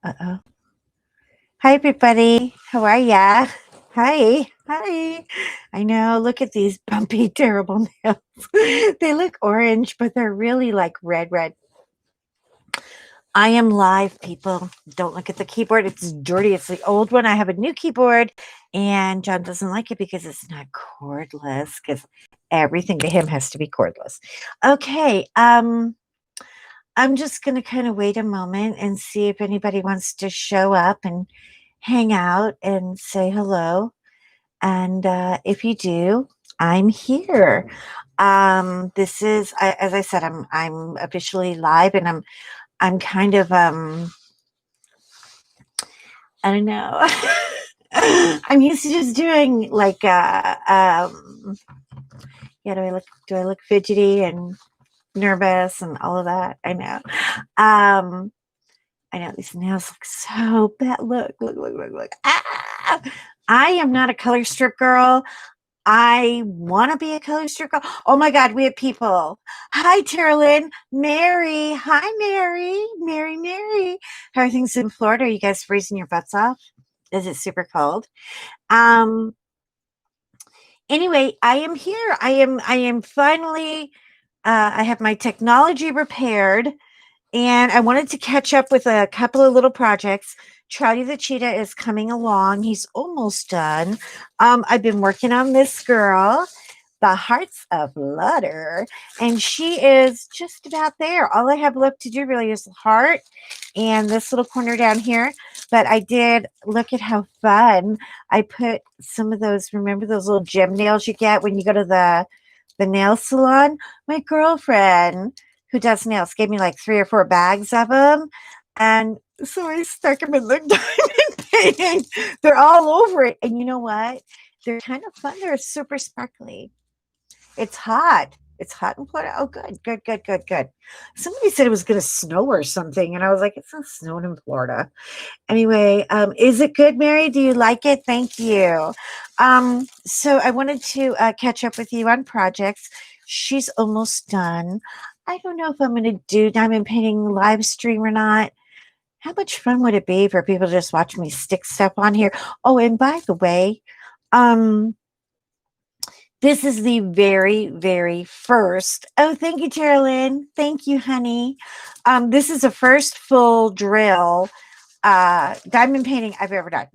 Uh-oh. Hi, everybody. How are ya? Hi. Hi. I know. Look at these bumpy, terrible nails. They look orange, but they're really like red. I am live, people. Don't look at the keyboard. It's dirty. It's the old one. I have a new keyboard, and John doesn't like it because it's not cordless, because everything to him has to be cordless. Okay. I'm just going to kind of wait a moment and see if anybody wants to show up and hang out and say hello. And if you do, I'm here. This is, as I said, I'm officially live, and I'm kind of I don't know. I'm used to just doing like yeah. Do I look fidgety and nervous and all of that? Um, I know these nails look so bad. Look. Ah! I am not a color strip girl. I want to be a color strip girl. Oh my God, we have people. Hi, Terlyn. Mary. Hi, Mary. Mary. How are things in Florida? Are you guys freezing your butts off? Is it super cold? Um, anyway, I am here. I am finally I have my technology repaired. And I wanted to catch up with a couple of little projects. Trouty the Cheetah is coming along. He's almost done. I've been working on this girl, the Hearts of Flutter, and she is just about there. All I have left to do really is the heart and this little corner down here. But I did look at how fun I put some of those. Remember those little gem nails you get when you go to the nail salon? My girlfriend who does nails gave me like 3 or 4 bags of them. And so I stuck them in the diamond painting. They're all over it. And you know what? They're kind of fun. They're super sparkly. It's hot. It's hot in Florida. Oh, good. Somebody said it was going to snow or something. And I was like, it's not snowing in Florida. Anyway, is it good, Mary? Do you like it? Thank you. So I wanted to catch up with you on projects. She's almost done. I don't know if I'm going to do diamond painting live stream or not. How much fun would it be for people to just watch me stick stuff on here? Oh, and by the way, um, this is the very first. Oh, thank you, Carolyn. Thank you, honey. This is the first full drill diamond painting I've ever done.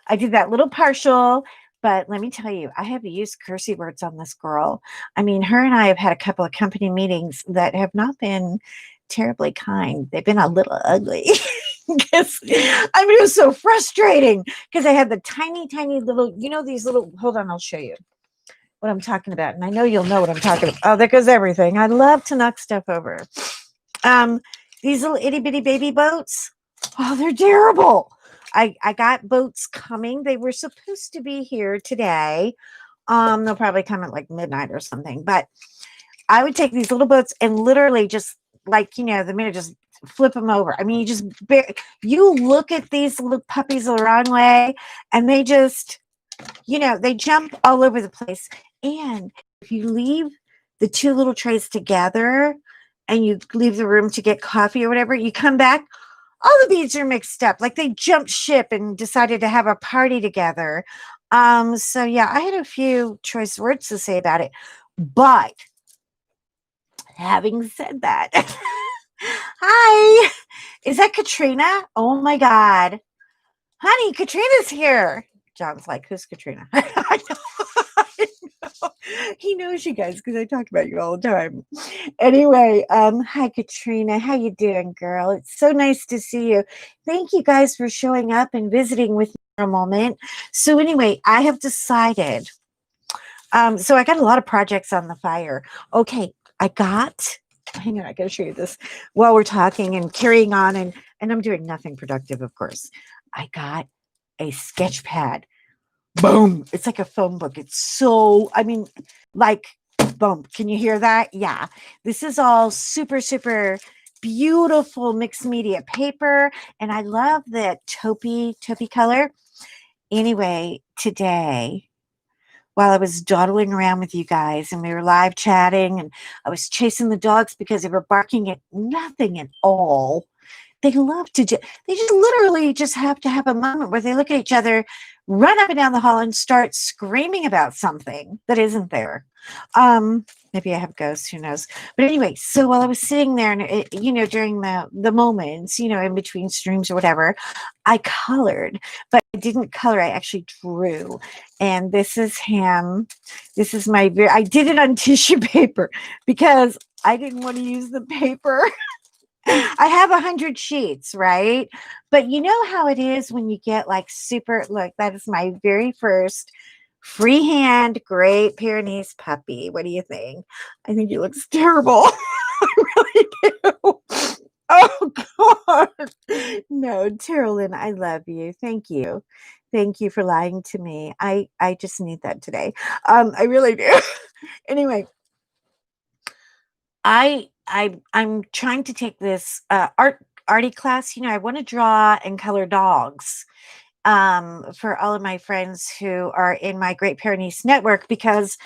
I did that little partial, but let me tell you, I have used cursive words on this girl. I mean, her and I have had a couple of company meetings that have not been terribly kind. They've been a little ugly. I mean, it was so frustrating because I had the tiny little, these little, hold on, I'll show you what I'm talking about. And I know you'll know what I'm talking about. Oh, there goes everything. I love to knock stuff over. Um, these little itty bitty baby boats. Oh, they're terrible. I got boats coming. They were supposed to be here today. They'll probably come at like midnight or something. But I would take these little boats and literally just like, the minute just flip them over. I mean, you look at these little puppies the wrong way and they just, they jump all over the place. And if you leave the 2 little trays together and you leave the room to get coffee or whatever, you come back, all the beads are mixed up. Like they jumped ship and decided to have a party together. So yeah, I had a few choice words to say about it. But having said that, hi, is that Katrina? Oh my God. Honey, Katrina's here. John's like, who's Katrina? I know. He knows you guys because I talk about you all the time. Anyway, hi Katrina. How you doing, girl? It's so nice to see you. Thank you guys for showing up and visiting with me for a moment. So anyway, I have decided. So I got a lot of projects on the fire. Okay, hang on, I gotta show you this while we're talking and carrying on and I'm doing nothing productive, of course. I got a sketch pad. Boom. It's like a phone book. It's so, I mean, like, boom. Can you hear that? Yeah. This is all super beautiful mixed media paper. And I love the taupey color. Anyway, today, while I was dawdling around with you guys and we were live chatting and I was chasing the dogs because they were barking at nothing at all. they love to do, they just literally just have to have a moment where they look at each other, run up and down the hall and start screaming about something that isn't there. Maybe I have ghosts, who knows? But anyway, so while I was sitting there and during the moments, in between streams or whatever, I colored, but I didn't color, I actually drew. And this is him. This is I did it on tissue paper because I didn't want to use the paper. I have 100 sheets, right? But you know how it is when you get like super, look, that is my very first freehand Great Pyrenees puppy. What do you think? I think he looks terrible. I really do. Oh God. No, Terrellyn, I love you. Thank you. Thank you for lying to me. I just need that today. I really do. Anyway, I'm trying to take this arty class. I want to draw and color dogs for all of my friends who are in my Great Pyrenees network, because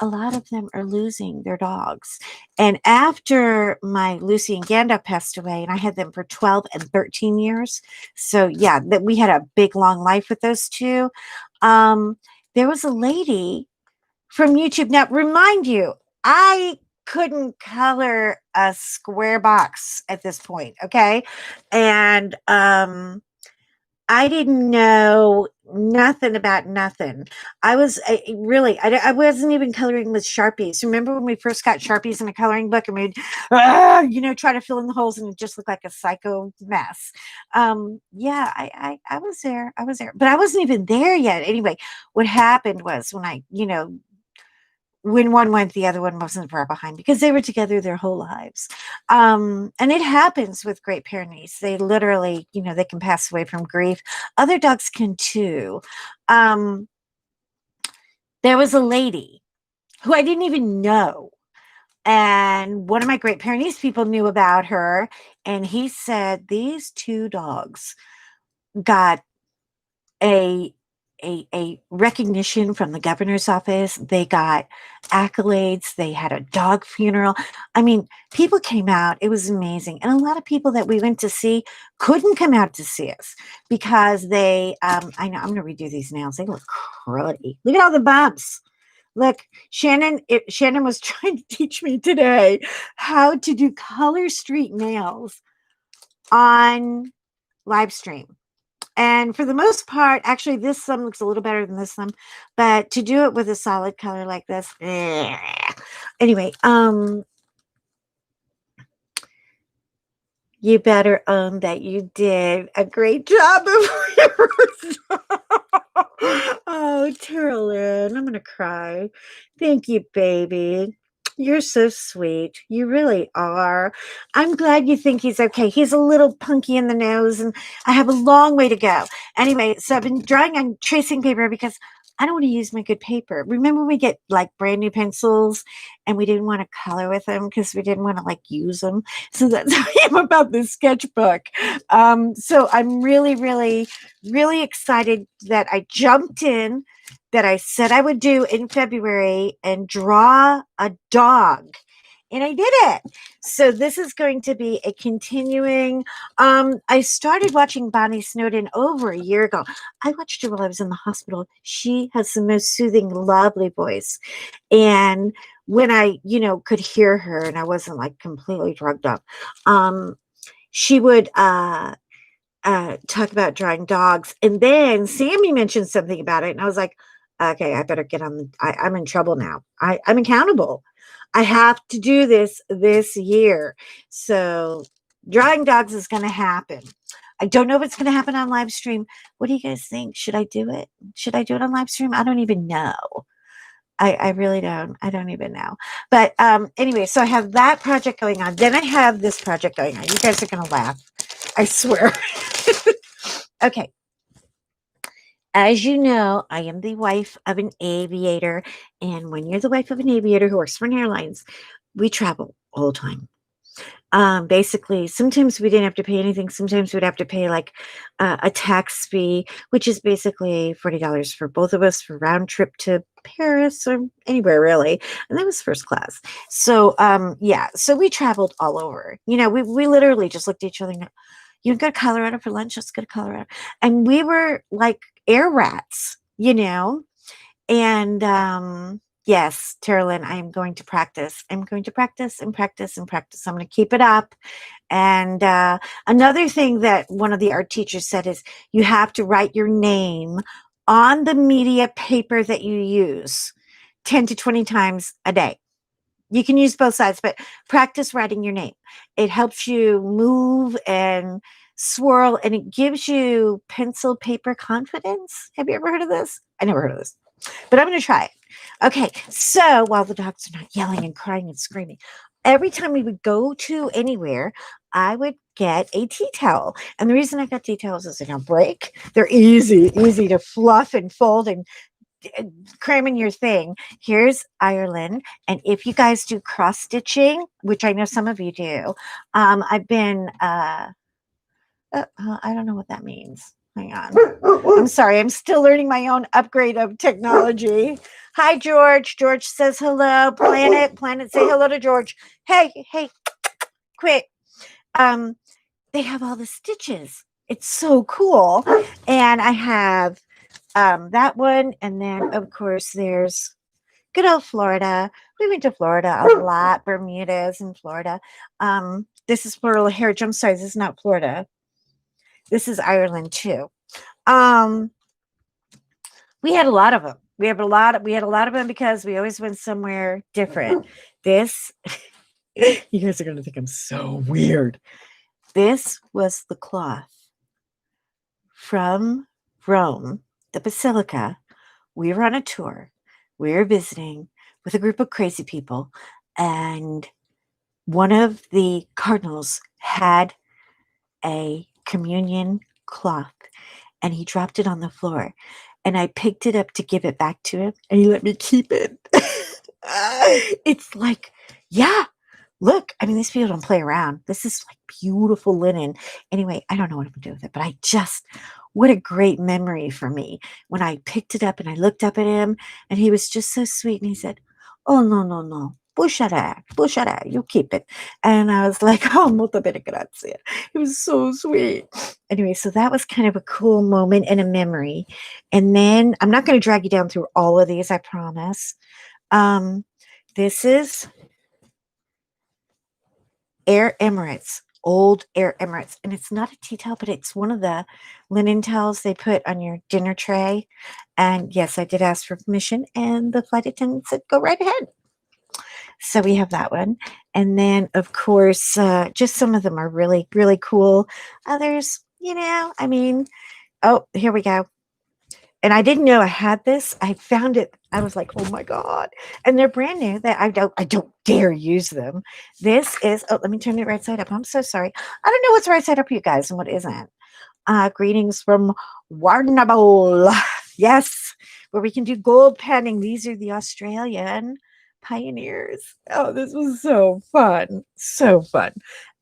a lot of them are losing their dogs. And after my Lucy and Gandalf passed away, and I had them for 12 and 13 years. So yeah, that we had a big long life with those two. There was a lady from YouTube. Now, remind you, I couldn't color a square box at this point, okay? And I didn't know nothing about nothing. I wasn't even coloring with Sharpies. Remember when we first got Sharpies in a coloring book and we'd, try to fill in the holes and it just looked like a psycho mess. Yeah, I was there. I was there, but I wasn't even there yet. Anyway, what happened was when one went, the other one wasn't far behind because they were together their whole lives. And it happens with Great Pyrenees. They literally, they can pass away from grief. Other dogs can too. There was a lady who I didn't even know. And one of my Great Pyrenees people knew about her. And he said these two dogs got a recognition from the governor's office. They got accolades. They had a dog funeral. I mean, people came out. It was amazing. And a lot of people that we went to see couldn't come out to see us because I know, I'm going to redo these nails. They look cruddy. Look at all the bumps. Look, Shannon was trying to teach me today how to do color street nails on live stream. And for the most part, actually, this thumb looks a little better than this thumb, but to do it with a solid color like this, anyway, you better own that you did a great job of yours. Oh, Terrellyn, I'm going to cry. Thank you, baby. You're so sweet. You really are. I'm glad you think he's okay. He's a little punky in the nose, and I have a long way to go. Anyway, so I've been drawing on tracing paper because I don't want to use my good paper. Remember when we get like brand new pencils and we didn't want to color with them because we didn't want to like use them? So that's how I am about this sketchbook. So I'm really, really, really excited that I jumped in, that I said I would do in February and draw a dog. And I did it. So this is going to be a continuing. I started watching Bonnie Snowden over a year ago. I watched her while I was in the hospital. She has the most soothing, lovely voice. And when I, could hear her and I wasn't like completely drugged up, she would talk about drawing dogs. And then Sammy mentioned something about it. And I was like, okay, I better get on. I'm in trouble now. I'm accountable. I have to do this year. So drawing dogs is going to happen. I don't know if it's going to happen on live stream. What do you guys think? Should I do it? Should I do it on live stream? I don't even know. I really don't. I don't even know. But anyway, so I have that project going on. Then I have this project going on. You guys are going to laugh. I swear. Okay. As you know, I am the wife of an aviator. And when you're the wife of an aviator who works for an airlines, we travel all the time. Basically, sometimes we didn't have to pay anything. Sometimes we'd have to pay like a tax fee, which is basically $40 for both of us for round trip to Paris or anywhere really. And that was first class. So, yeah, so we traveled all over. We literally just looked at each other and You go to Colorado for lunch? Let's go to Colorado. And we were like air rats, and yes, Terralyn, I am going to practice. I'm going to practice and practice and practice. I'm going to keep it up. And another thing that one of the art teachers said is you have to write your name on the media paper that you use 10 to 20 times a day. You can use both sides, but practice writing your name. It helps you move and swirl, and it gives you pencil paper confidence. Have you ever heard of this? I never heard of this, but I'm going to try it. Okay, so while the dogs are not yelling and crying and screaming, every time we would go to anywhere, I would get a tea towel. And the reason I got tea towels is they don't break. They're easy to fluff and fold and cram in your thing. Here's Ireland. And if you guys do cross stitching, which I know some of you do, I've been, I don't know what that means. Hang on. I'm sorry. I'm still learning my own upgrade of technology. Hi, George. George says hello. Planet, say hello to George. Hey, quit. They have all the stitches. It's so cool. And I have that one. And then, of course, there's good old Florida. We went to Florida a lot. Bermuda's in Florida. This is Floral Heritage. I'm sorry, this is not Florida. This is Ireland too. We had a lot of them. We had a lot of them because we always went somewhere different. This, you guys are going to think I'm so weird. This was the cloth from Rome, the Basilica. We were on a tour. We were visiting with a group of crazy people, and one of the cardinals had a communion cloth, and he dropped it on the floor, and I picked it up to give it back to him, and he let me keep it. It's like, yeah, look, I mean, these people don't play around. This is like beautiful linen. Anyway, I don't know what I'm going to do with it, but what a great memory for me when I picked it up and I looked up at him, and he was just so sweet. And he said, "Oh, no. Bushara, you keep it." And I was like, "Oh, molto bene, grazie." It was so sweet. Anyway, so that was kind of a cool moment and a memory. And then I'm not going to drag you down through all of these, I promise. This is Air Emirates, old Air Emirates. And it's not a tea towel, but it's one of the linen towels they put on your dinner tray. And yes, I did ask for permission, and the flight attendant said, "Go right ahead." So we have that one. And then, of course, just some of them are really, really cool. Others, I mean, oh, here we go. And I didn't know I had this. I found it. I was like, "Oh my God." And they're brand new. That I don't dare use them. This is, oh, let me turn it right side up. I'm so sorry. I don't know what's right side up for you guys and what isn't. Greetings from Warrnambool. Yes, where we can do gold panning. These are the Australian pioneers. Oh, this was so fun. So fun.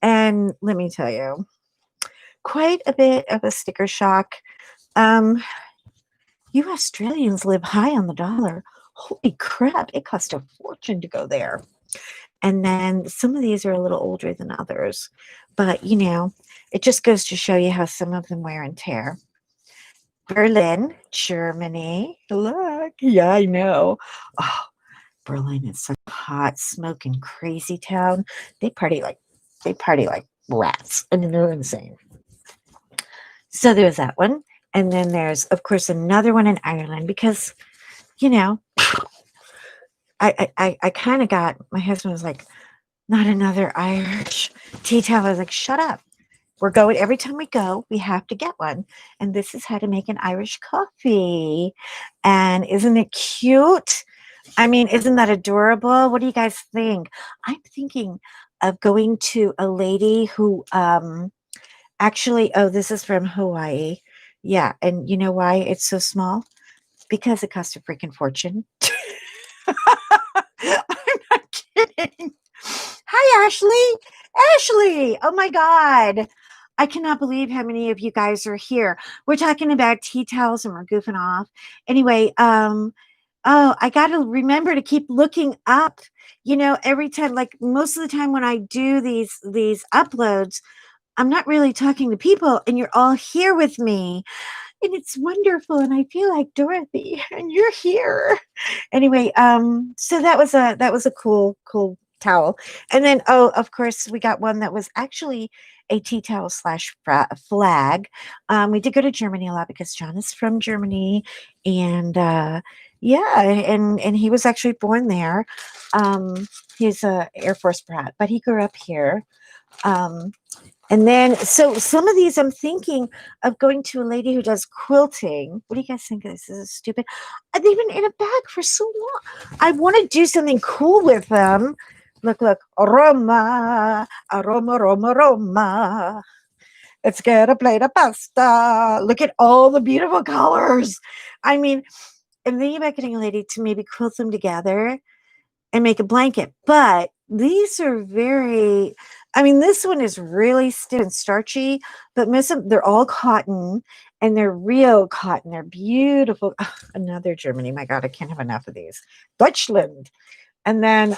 And let me tell you, quite a bit of a sticker shock. You Australians live high on the dollar. Holy crap, it cost a fortune to go there. And then some of these are a little older than others. But, it just goes to show you how some of them wear and tear. Berlin, Germany. Look. Yeah, I know. Oh, Berlin is such a hot, smoking, crazy town. They party like rats. I mean, they're insane. So there's that one. And then there's, of course, another one in Ireland because, I kind of got, my husband was like, "Not another Irish tea towel." I was like, "Shut up. We're going, every time we go, we have to get one." And this is how to make an Irish coffee. And isn't it cute? I mean, isn't that adorable? What do you guys think? I'm thinking of going to a lady who actually, oh, this is from Hawaii. Yeah. And you know why it's so small? Because it cost a freaking fortune. I'm not kidding. Hi, Ashley. Ashley. Oh my God. I cannot believe how many of you guys are here. We're talking about tea towels and we're goofing off. Anyway, I got to remember to keep looking up, every time, like most of the time when I do these uploads, I'm not really talking to people, and you're all here with me, and it's wonderful, and I feel like Dorothy, and you're here. Anyway, so that was a cool towel. And then, oh, of course, we got one that was actually a tea towel slash flag. We did go to Germany a lot because John is from Germany, and yeah, and he was actually born there. He's a Air Force brat, but he grew up here. Um, and then, so some of these, I'm thinking of going to a lady who does quilting. What do you guys think of this? This is stupid. They've been in a bag for so long. I want to do something cool with them. Look, Roma, aroma, Roma, Roma. Let's get a plate of pasta. Look at all the beautiful colors. I mean, I'm thinking about getting a lady to maybe quilt them together and make a blanket. But these are very, I mean, this one is really stiff and starchy, but most of they're all cotton and they're real cotton. They're beautiful. Oh, another Germany. My God, I can't have enough of these. Deutschland. And then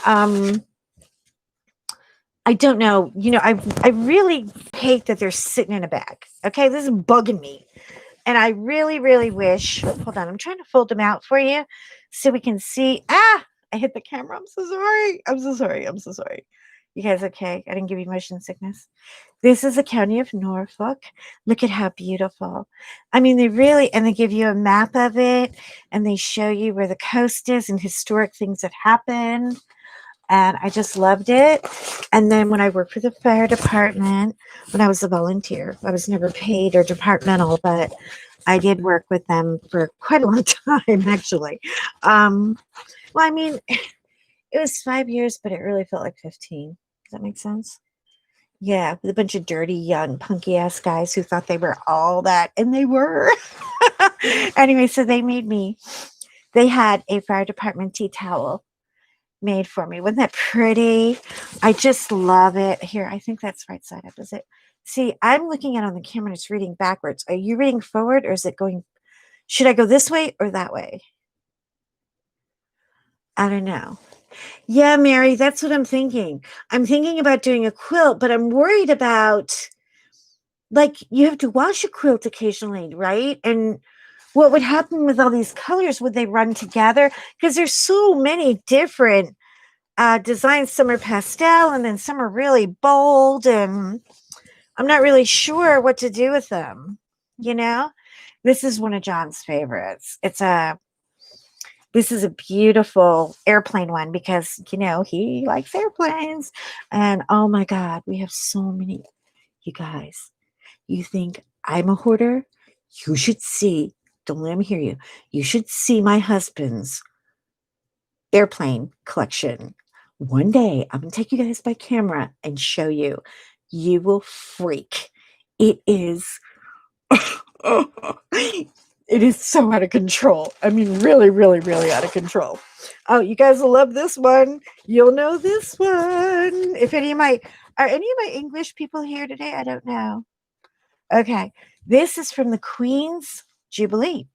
I don't know, I really hate that they're sitting in a bag. Okay, this is bugging me. And I really, really wish, hold on, I'm trying to fold them out for you so we can see. I hit the camera. I'm so sorry. I'm so sorry. I'm so sorry. You guys okay? I didn't give you motion sickness. This is the county of Norfolk. Look at how beautiful. I mean, and they give you a map of it and they show you where the coast is and historic things that happened. And I just loved it. And then when I worked for the fire department, when I was a volunteer, I was never paid or departmental, but I did work with them for quite a long time, actually. Well, I mean, it was 5 years, but it really felt like 15. Does that make sense? Yeah, with a bunch of dirty, young, punky ass guys who thought they were all that, and they were. Anyway, so they had a fire department tea towel made for me. Wasn't that pretty? I just love it. Here, I think that's right side up. Is it? See, I'm looking at it on the camera and it's reading backwards. Are you reading forward or is it going? Should I go this way or that way? I don't know. Yeah, Mary, that's what I'm thinking. I'm thinking about doing a quilt, but I'm worried about like you have to wash a quilt occasionally, right? And what would happen with all these colors? Would they run together? Because there's so many different designs. Some are pastel and then some are really bold, and I'm not really sure what to do with them. You know, this is one of John's favorites. This is a beautiful airplane one because, he likes airplanes. And oh my God, we have so many. You guys, you think I'm a hoarder? You should see, don't let him hear you. You should see my husband's airplane collection. One day, I'm going to take you guys by camera and show you. You will freak. It is. It is so out of control. I mean, really, really, really out of control. Oh, you guys will love this one. You'll know this one. If are any of my English people here today? I don't know. Okay. This is from the Queen's Jubilee.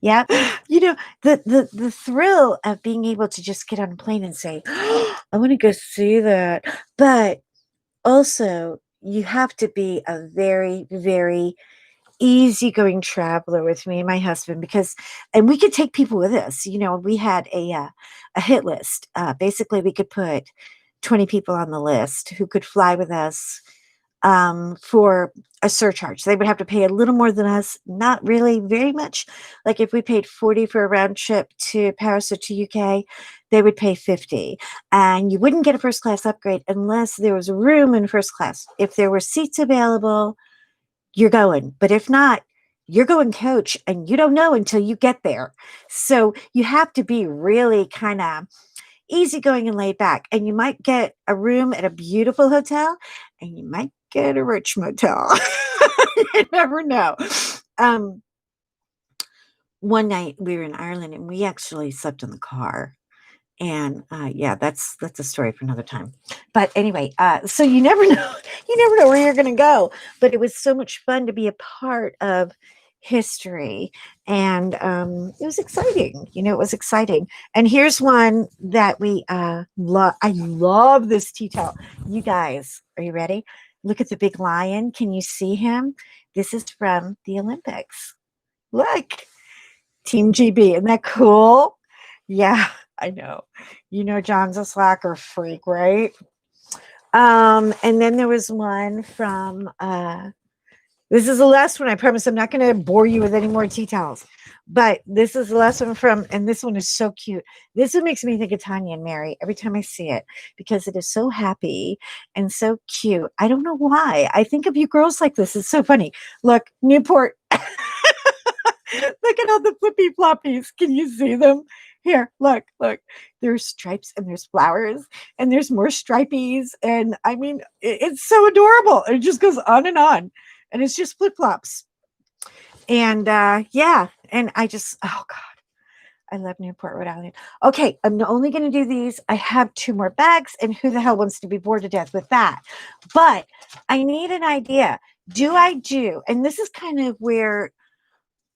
Yeah. The thrill of being able to just get on a plane and say, I want to go see that. But also, you have to be a very, very easygoing traveler with me and my husband and we could take people with us. We had a hit list. Basically, we could put 20 people on the list who could fly with us for a surcharge. They would have to pay a little more than us, not really very much. Like if we paid 40 for a round trip to Paris or to UK, they would pay 50. And you wouldn't get a first class upgrade unless there was room in first class. If there were seats available, you're going. But if not, you're going coach and you don't know until you get there. So you have to be really kind of easygoing and laid back. And you might get a room at a beautiful hotel and you might get a rich motel. You never know. One night we were in Ireland and we actually slept in the car. And yeah, that's a story for another time. But anyway, so you never know. You never know where you're going to go. But it was so much fun to be a part of history, and it was exciting. It was exciting. And here's one that we love. I love this tea towel. You guys, are you ready? Look at the big lion. Can you see him? This is from the Olympics. Look, Team GB. Isn't that cool? Yeah, I know. You know, John's a slacker freak, right? And then there was one from this is the last one. I promise I'm not going to bore you with any more details. But this is the last one from, and this one is so cute. This one makes me think of Tanya and Mary every time I see it because it is so happy and so cute. I don't know why. I think of you girls like this. It's so funny. Look, Newport. Look at all the flippy floppies. Can you see them? Here, look. There's stripes and there's flowers and there's more stripies. And I mean, it's so adorable. It just goes on. And it's just flip flops. And yeah. And I just, oh God, I love Newport, Rhode Island. Okay, I'm only going to do these. I have 2 more bags. And who the hell wants to be bored to death with that? But I need an idea. And this is kind of where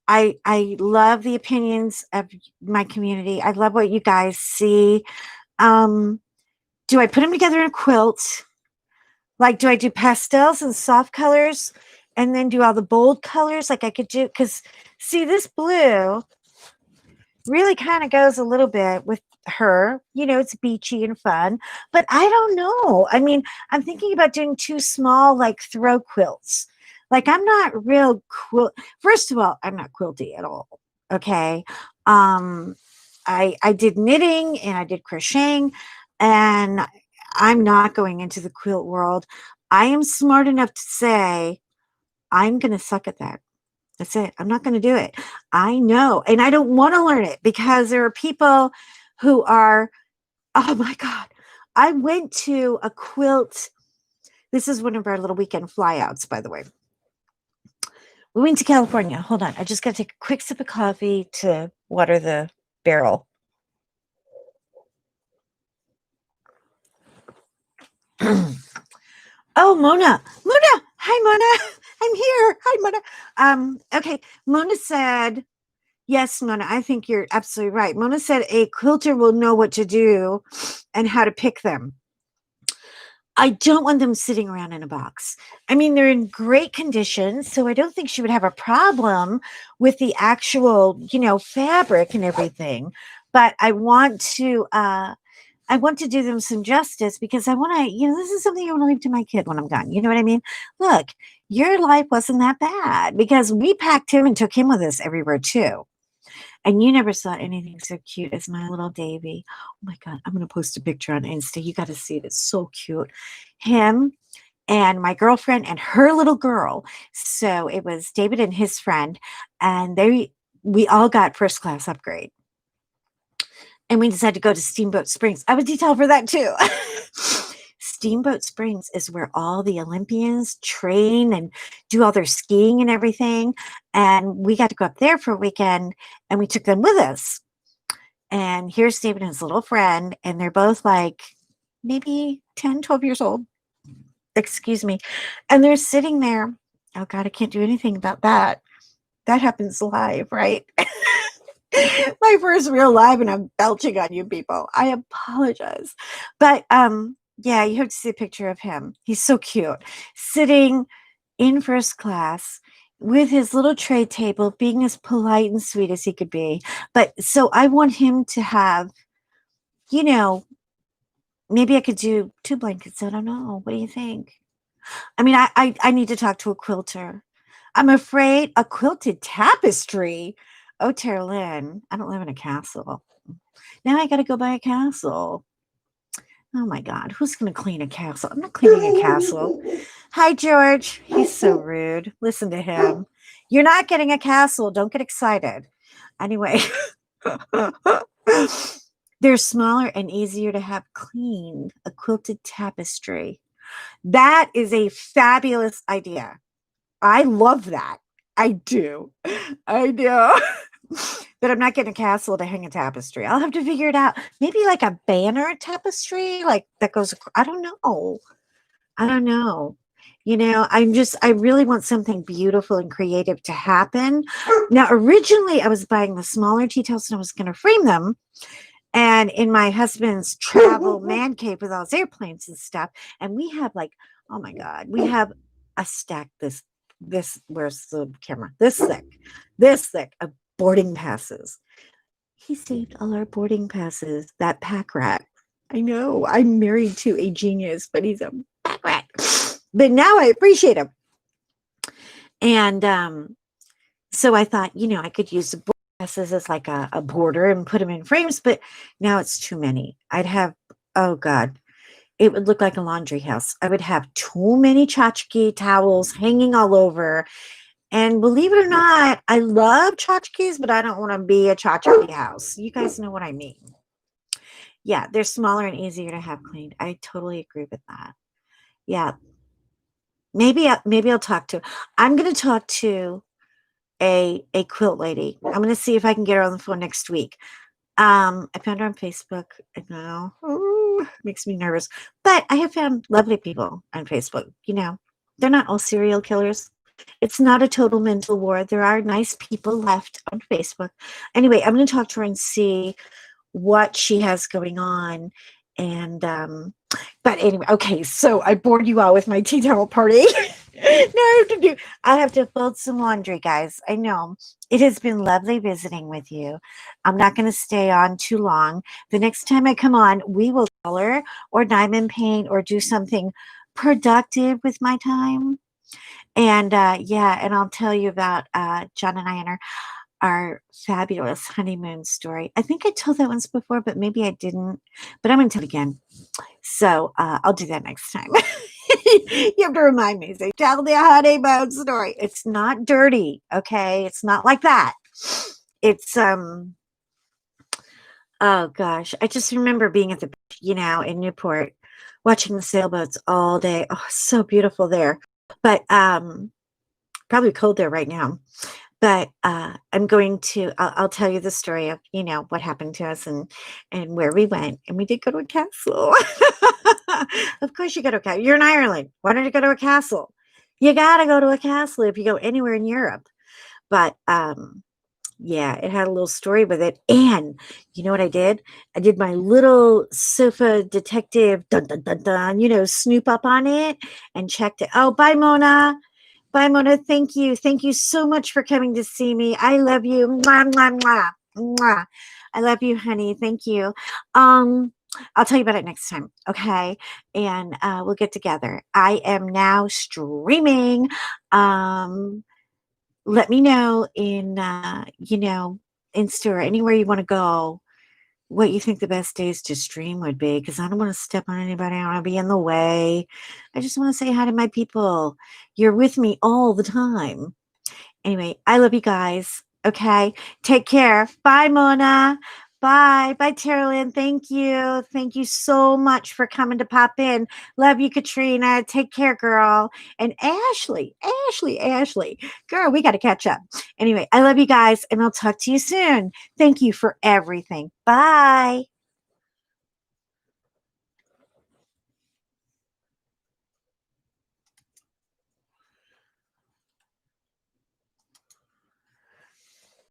I love the opinions of my community. I love what you guys see. Do I put them together in a quilt? Like, do I do pastels and soft colors and then do all the bold colors like I could do? Because, see, this blue really kind of goes a little bit with her. You know, it's beachy and fun. But I don't know. I mean, I'm thinking about doing 2 small, like, throw quilts. Like, I'm not real quilt. First of all, I'm not quilty at all. Okay. I did knitting and I did crocheting, and I'm not going into the quilt world. I am smart enough to say I'm going to suck at that. That's it. I'm not going to do it. I know. And I don't want to learn it because there are people who are, oh my God. I went to a quilt. This is one of our little weekend flyouts, by the way. We went to California. Hold on. I just got to take a quick sip of coffee to water the barrel. Oh, Mona. Hi, Mona. I'm here. Hi, Mona. Okay. Mona said, yes, Mona, I think you're absolutely right. Mona said a quilter will know what to do and how to pick them. I don't want them sitting around in a box. I mean, they're in great condition, so I don't think she would have a problem with the actual, fabric and everything. But I want to do them some justice because I want to, this is something I want to leave to my kid when I'm gone. You know what I mean? Look, your life wasn't that bad because we packed him and took him with us everywhere too. And you never saw anything so cute as my little Davy. Oh my God, I'm going to post a picture on Insta. You got to see it. It's so cute. Him and my girlfriend and her little girl. So it was David and his friend, and we all got first class upgrade. And we decided to go to Steamboat Springs. I would detail for that too. Steamboat Springs is where all the Olympians train and do all their skiing and everything. And we got to go up there for a weekend, and we took them with us. And here's David and his little friend, and they're both like maybe 10, 12 years old. Excuse me. And they're sitting there. Oh God, I can't do anything about that. That happens live, right? My first real live, and I'm belching on you people. I apologize. But yeah, you have to see a picture of him. He's so cute. Sitting in first class with his little tray table, being as polite and sweet as he could be. But so I want him to have, maybe I could do 2 blankets. I don't know. What do you think? I mean, I need to talk to a quilter. I'm afraid a quilted tapestry. Oh, Tara Lynn, I don't live in a castle. Now I got to go buy a castle. Oh my God, who's going to clean a castle? I'm not cleaning a castle. Hi, George. He's so rude. Listen to him. You're not getting a castle. Don't get excited. Anyway, they're smaller and easier to have cleaned. A quilted tapestry. That is a fabulous idea. I love that. I do. But I'm not getting a castle to hang a tapestry. I'll have to figure it out. Maybe like a banner tapestry, like that goes. I don't know. I really want something beautiful and creative to happen. Now, originally I was buying the smaller tea towels and I was going to frame them. And in my husband's travel man cave with all his airplanes and stuff. And we have like Oh my God. We have a stack this where's the camera? This thick of boarding passes. He saved all our boarding passes, that pack rat. I know I'm married to a genius, but he's a pack rat. But now I appreciate him. And so I thought, I could use the board passes as like a border and put them in frames, but now it's too many. I'd have, oh God, it would look like a laundry house. I would have too many tchotchke towels hanging all over. And believe it or not, I love tchotchkes, but I don't want to be a tchotchke house. You guys know what I mean. Yeah, they're smaller and easier to have cleaned. I totally agree with that. Yeah, maybe I'll talk to. I'm going to talk to a quilt lady. I'm going to see if I can get her on the phone next week. I found her on Facebook. I know, makes me nervous, but I have found lovely people on Facebook. They're not all serial killers. It's not a total mental war. There are nice people left on Facebook. Anyway, I'm going to talk to her and see what she has going on. And but anyway, okay, so I bored you all with my tea towel party. Now I have to fold some laundry, guys. I know. It has been lovely visiting with you. I'm not going to stay on too long. The next time I come on, we will color or diamond paint or do something productive with my time. And yeah, and I'll tell you about John and I and our fabulous honeymoon story. I think I told that once before, but maybe I didn't. But I'm going to tell it again. So I'll do that next time. You have to remind me. Say, tell the honeymoon story. It's not dirty, okay? It's not like that. It's oh gosh, I just remember being at the beach, in Newport, watching the sailboats all day. Oh, so beautiful there. But probably cold there right now. But I'm going to. I'll tell you the story of what happened to us and where we went. And we did go to a castle. Of course, you go to a castle. You're in Ireland. Why don't you go to a castle? You gotta go to a castle if you go anywhere in Europe. But yeah, it had a little story with it. And you know what I did? I did my little sofa detective dun dun dun dun. Snoop up on it and checked it. Oh, bye, Mona. Bye, Mona. Thank you. Thank you so much for coming to see me. I love you. Mwah, mwah, mwah, mwah. I love you, honey. Thank you. I'll tell you about it next time. Okay. And we'll get together. I am now streaming. Let me know in, Insta or anywhere you want to go what you think the best days to stream would be, because I don't want to step on anybody. I don't want to be in the way. I just want to say hi to my people. You're with me all the time. Anyway, I love you guys. Okay. Take care. Bye, Mona. Bye. Bye, Terralyn. Thank you. Thank you so much for coming to pop in. Love you, Katrina. Take care, girl. And Ashley, girl, we got to catch up. Anyway, I love you guys, and I'll talk to you soon. Thank you for everything. Bye.